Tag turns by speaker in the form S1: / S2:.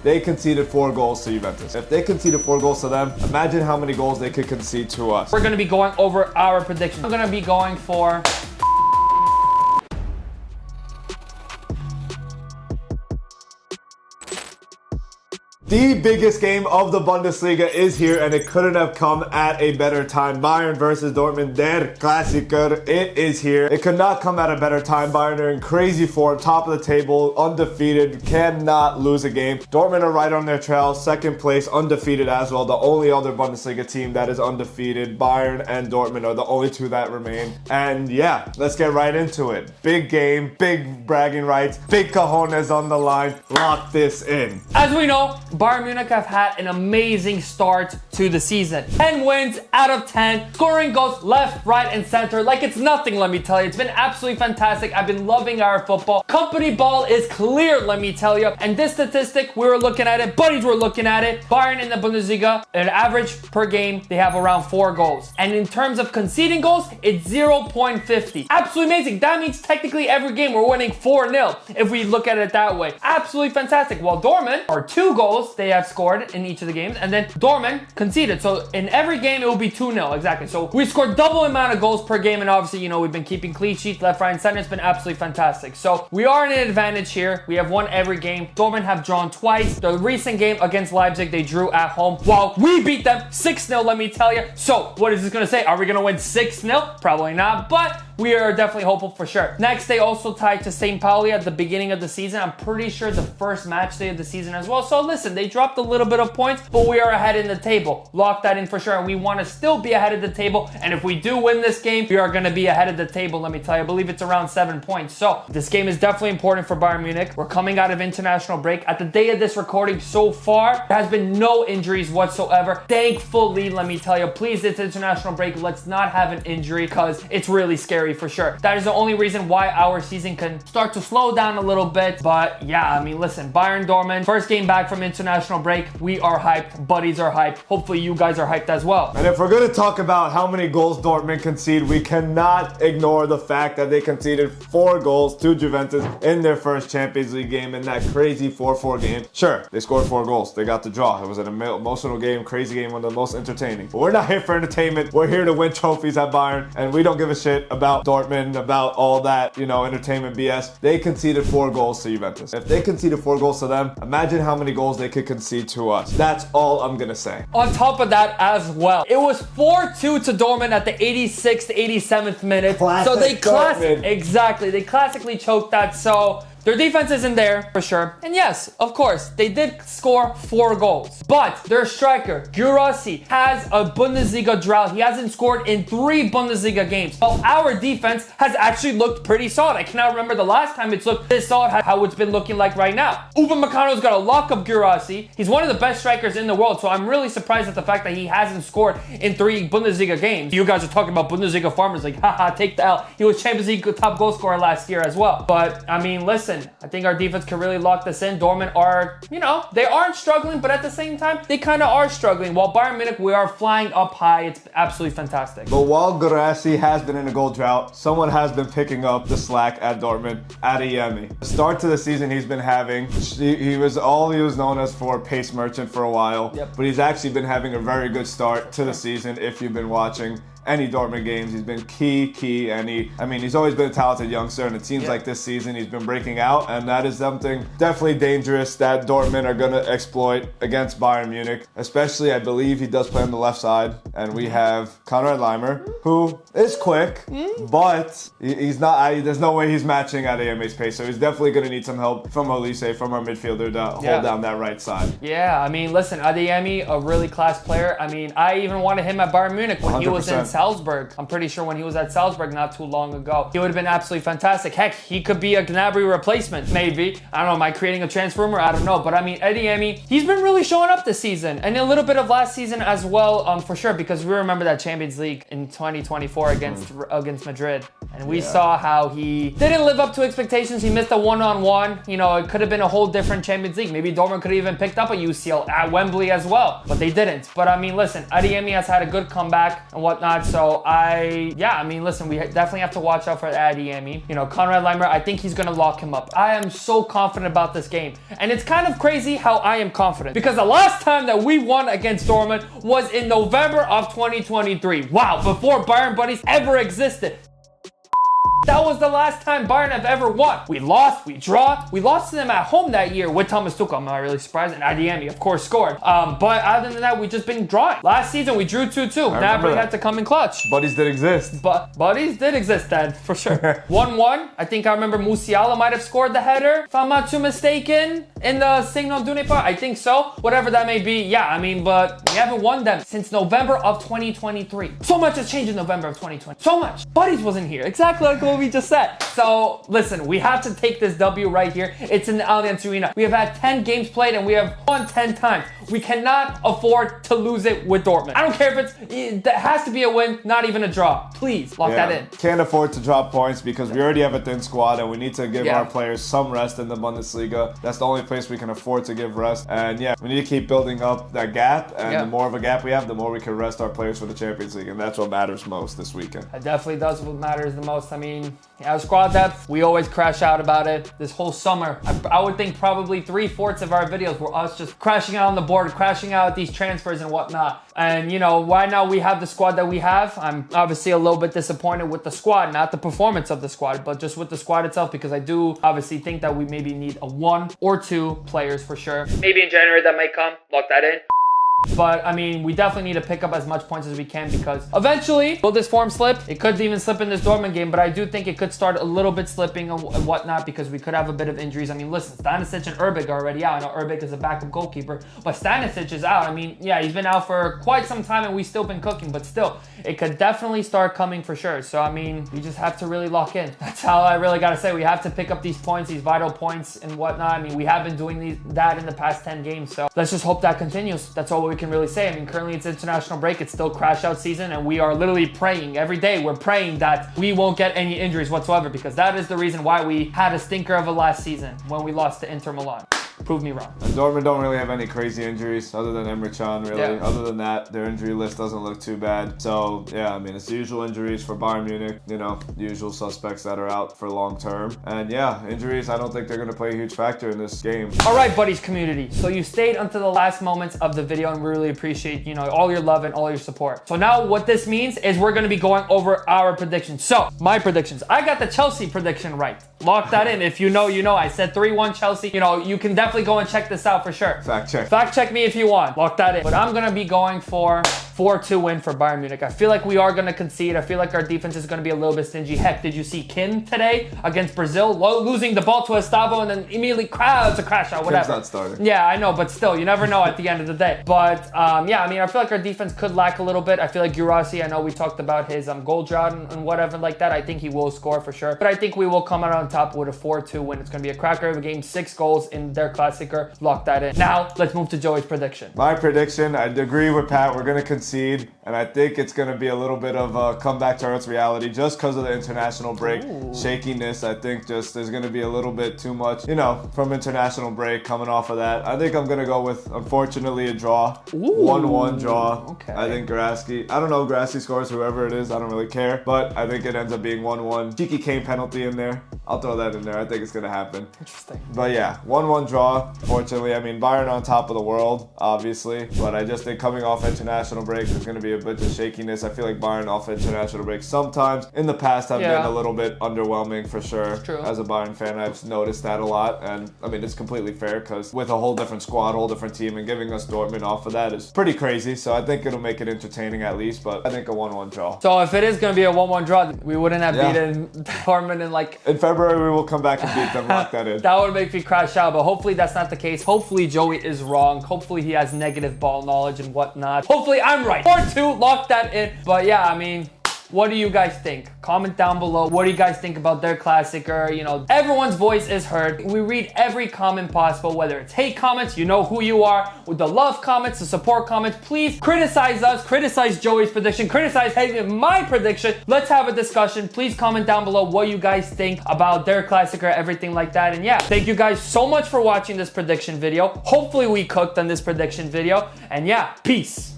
S1: They conceded 4 goals to Juventus. If they conceded 4 goals to them, imagine how many goals they could concede to us.
S2: We're going to be going over our predictions. I'm going to be going for...
S1: The biggest game of the Bundesliga is here, and it couldn't have come at a better time. Bayern versus Dortmund, der Klassiker. It is here. It could not come at a better time. Bayern are in crazy form, top of the table, undefeated, cannot lose a game. Dortmund are right on their trail, second place, undefeated as well. The only other Bundesliga team that is undefeated. Bayern and Dortmund are the only two that remain. And yeah, let's get right into it. Big game, big bragging rights, big cojones on the line. Lock this in.
S2: As we know, Bayern Munich have had an amazing start to the season. 10 wins out of 10, scoring goals left, right, and center like it's nothing, let me tell you. It's been absolutely fantastic. I've been loving our football. Company ball is clear, let me tell you. And this statistic, we were looking at it, buddies were looking at it. Bayern in the Bundesliga, an average per game, they have around 4 goals. And in terms of conceding goals, it's 0.50. Absolutely amazing. That means technically every game we're winning 4-0 if we look at it that way. Absolutely fantastic. While Dortmund are 2 goals they have scored in each of the games, and then Dortmund conceded. So in every game, it will be 2-0, exactly. So we scored double amount of goals per game, and obviously, you know, we've been keeping clean sheets left, right, and center. It's been absolutely fantastic. So we are in an advantage here. We have won every game. Dortmund have drawn twice. The recent game against Leipzig, they drew at home, while we beat them 6-0, let me tell you. So what is this going to say? Are we going to win 6-0? Probably not, but we are definitely hopeful for sure. Next, they also tied to St. Pauli at the beginning of the season. I'm pretty sure the first match day of the season as well. So listen, they dropped a little bit of points, but we are ahead in the table. Lock that in for sure, and we want to still be ahead of the table. And if we do win this game, we are going to be ahead of the table, let me tell you. I believe it's around 7 points. So this game is definitely important for Bayern Munich. We're coming out of international break. At the day of this recording so far, there has been no injuries whatsoever. Thankfully, let me tell you, please, it's international break. Let's not have an injury because it's really scary for sure. That is the only reason why our season can start to slow down a little bit. But yeah, I mean, listen, Bayern Dortmund, first game back from international break. We are hyped. Buddies are hyped. Hopefully you guys are hyped as well.
S1: And if we're going to talk about how many goals Dortmund concede, we cannot ignore the fact that they conceded 4 goals to Juventus in their first Champions League game in that crazy 4-4 game. Sure, they scored 4 goals. They got the draw. It was an emotional game, crazy game, one of the most entertaining. But we're not here for entertainment. We're here to win trophies at Bayern, and we don't give a shit about Dortmund, about all that, you know, entertainment BS. They conceded 4 goals to Juventus. If they conceded 4 goals to them, imagine how many goals they could concede to us. That's all I'm gonna say.
S2: On top of that as well, it was 4-2 to Dortmund at the 86th, 87th minute.
S1: Classic
S2: so they
S1: Dortmund.
S2: exactly, they classically choked that. So their defense isn't there for sure. And yes, of course, they did score 4 goals. But their striker, Guirassy, has a Bundesliga drought. He hasn't scored in 3 Bundesliga games. While our defense has actually looked pretty solid. I cannot remember the last time it's looked this solid, how it's been looking like right now. Upamecano's got to lock up Guirassy. He's one of the best strikers in the world, so I'm really surprised at the fact that he hasn't scored in 3 Bundesliga games. You guys are talking about Bundesliga farmers like, haha, take the L. He was Champions League top goal scorer last year as well. But, I mean, listen, I think our defense can really lock this in. Dortmund are, you know, they aren't struggling, but at the same time, they kind of are struggling. While Bayern Munich, we are flying up high. It's absolutely fantastic.
S1: But while Guirassy has been in a goal drought, someone has been picking up the slack at Dortmund, Adeyemi. The start to the season he's been having, he was known as for pace merchant for a while, but he's actually been having a very good start to the season if you've been watching any Dortmund games. He's been key, and he's always been a talented youngster, and it seems like this season he's been breaking out, and that is something definitely dangerous that Dortmund are going to exploit against Bayern Munich. Especially, I believe he does play on the left side, and we have Konrad Laimer, who is quick, but he's not. There's no way he's matching Adeyemi's pace, so he's definitely going to need some help from Olise, from our midfielder, to hold down that right side.
S2: Yeah, I mean, listen, Adeyemi, a really class player. I mean, I even wanted him at Bayern Munich when 100%. He was in Salzburg. I'm pretty sure when he was at Salzburg not too long ago, he would have been absolutely fantastic. Heck, he could be a Gnabry replacement, maybe. I don't know, am I creating a transfer rumor? I don't know. But I mean, Adeyemi, he's been really showing up this season. And a little bit of last season as well, for sure, because we remember that Champions League in 2024 against Madrid. And we saw how he didn't live up to expectations. He missed a one-on-one. You know, it could have been a whole different Champions League. Maybe Dortmund could have even picked up a UCL at Wembley as well, but they didn't. But I mean, listen, Adeyemi has had a good comeback and whatnot. So listen, we definitely have to watch out for Adeyemi. You know, Konrad Laimer, I think he's going to lock him up. I am so confident about this game. And it's kind of crazy how I am confident, because the last time that we won against Dortmund was in November of 2023. Wow, before Bayern Buddies ever existed. That was the last time Bayern have ever won. We lost, we draw. We lost to them at home that year with Thomas Tuchel. I'm not really surprised. And Adeyemi, of course, scored. But other than that, we've just been drawing. Last season, we drew 2-2. Gnabry had to come in clutch.
S1: Buddies did exist.
S2: But buddies did exist then, for sure. 1-1. I think I remember Musiala might have scored the header, if I'm not too mistaken, in the Signal Iduna Park. I think so. Whatever that may be. Yeah, I mean, but we haven't won them since November of 2023. So much has changed in November of 2020. So much. Buddies wasn't here. Exactly like what we just said. So listen, we have to take this W right here. It's in the Allianz Arena. We have had 10 games played and we have won 10 times. We cannot afford to lose it with Dortmund. I don't care if it has to be a win, not even a draw. Please lock that in.
S1: Can't afford to drop points because we already have a thin squad and we need to give our players some rest in the Bundesliga. That's the only place we can afford to give rest. And we need to keep building up that gap. And the more of a gap we have, the more we can rest our players for the Champions League. And that's what matters most this weekend.
S2: It definitely does what matters the most. I mean, our squad depth, we always crash out about it. This whole summer, I would think probably 3/4 of our videos were us just crashing out on the board, crashing out at these transfers and whatnot. And you know, right now we have the squad that we have. I'm obviously a little bit disappointed with the squad, not the performance of the squad, but just with the squad itself, because I do obviously think that we maybe need a 1 or 2 players for sure. Maybe in January that might come. Lock that in. But I mean, we definitely need to pick up as much points as we can, because eventually, will this form slip? It could even slip in this Dortmund game, but I do think it could start a little bit slipping and whatnot, because we could have a bit of injuries. I mean, listen, Stanisic and Erbic are already out. I know Erbic is a backup goalkeeper, but Stanisic is out. I mean, yeah, he's been out for quite some time and we've still been cooking, but still, it could definitely start coming for sure. So, I mean, we just have to really lock in. That's how I really got to say. We have to pick up these points, these vital points and whatnot. I mean, we have been doing that in the past 10 games, so let's just hope that continues. That's all we can really say. I mean, currently it's international break, it's still crash out season, and we are literally praying every day. We're praying that we won't get any injuries whatsoever, because that is the reason why we had a stinker of a last season when we lost to Inter Milan. Prove me wrong.
S1: And Dortmund don't really have any crazy injuries other than Emre Can, really. Yeah. Other than that, their injury list doesn't look too bad. So, yeah, I mean, it's the usual injuries for Bayern Munich. You know, the usual suspects that are out for long term. And yeah, injuries, I don't think they're going to play a huge factor in this game.
S2: All right, buddies community. So you stayed until the last moments of the video, and we really appreciate, you know, all your love and all your support. So now what this means is we're going to be going over our predictions. So, my predictions. I got the Chelsea prediction right. Lock that in. If you know, you know. I said 3-1 Chelsea. You know, you can definitely go and check this out for sure.
S1: Fact check.
S2: Fact check me if you want. Lock that in. But I'm going to be going for 4-2 win for Bayern Munich. I feel like we are going to concede. I feel like our defense is going to be a little bit stingy. Heck, did you see Kim today against Brazil? Losing the ball to Estavo and then immediately crowds a crash out, whatever.
S1: Kim's not starting.
S2: Yeah, I know, but still, you never know at the end of the day. But yeah, I mean, I feel like our defense could lack a little bit. I feel like Guirassy, I know we talked about his goal drought and whatever like that. I think he will score for sure. But I think we will come out on top with a 4-2 win. It's going to be a cracker of a game. 6 goals in their Klassiker. Lock that in. Now, let's move to Joey's prediction.
S1: My prediction, I agree with Pat. We're going to concede. And I think it's going to be a little bit of a comeback to Earth's reality just because of the international break. Shakiness, I think just there's going to be a little bit too much, you know, from international break coming off of that. I think I'm going to go with, unfortunately, a draw. 1-1 draw.
S2: Okay.
S1: I think Guirassy, I don't know, Guirassy scores whoever it is. I don't really care. But I think it ends up being 1-1. Cheeky Kane penalty in there. I'll throw that in there. I think it's going to happen.
S2: Interesting.
S1: But yeah, 1-1 draw. Fortunately, I mean, Bayern on top of the world, obviously. But I just think coming off international break, there's going to be a bit of shakiness. I feel like Bayern off international break sometimes in the past have been a little bit underwhelming for sure.
S2: True.
S1: As a Bayern fan, I've noticed that a lot. And I mean, it's completely fair because with a whole different squad, whole different team, and giving us Dortmund off of that is pretty crazy. So I think it'll make it entertaining at least. But I think a 1-1 draw.
S2: So if it is going to be a 1-1 draw, we wouldn't have beaten Dortmund in like...
S1: In February, we will come back and beat them. Lock that in.
S2: That would make me crash out, but hopefully that's not the case. Hopefully Joey is wrong. Hopefully he has negative ball knowledge and whatnot. Hopefully I'm right. 4-2, lock that in. But yeah, I mean, What do you guys think? Comment down below. What do you guys think about their Klassiker? You know, everyone's voice is heard. We read every comment possible, whether it's hate comments, you know who you are, with the love comments, the support comments. Please criticize us, criticize Joey's prediction, criticize my prediction. Let's have a discussion. Please comment down below what you guys think about their Klassiker, everything like that. And yeah, thank you guys so much for watching this prediction video. Hopefully we cooked on this prediction video. And yeah, peace.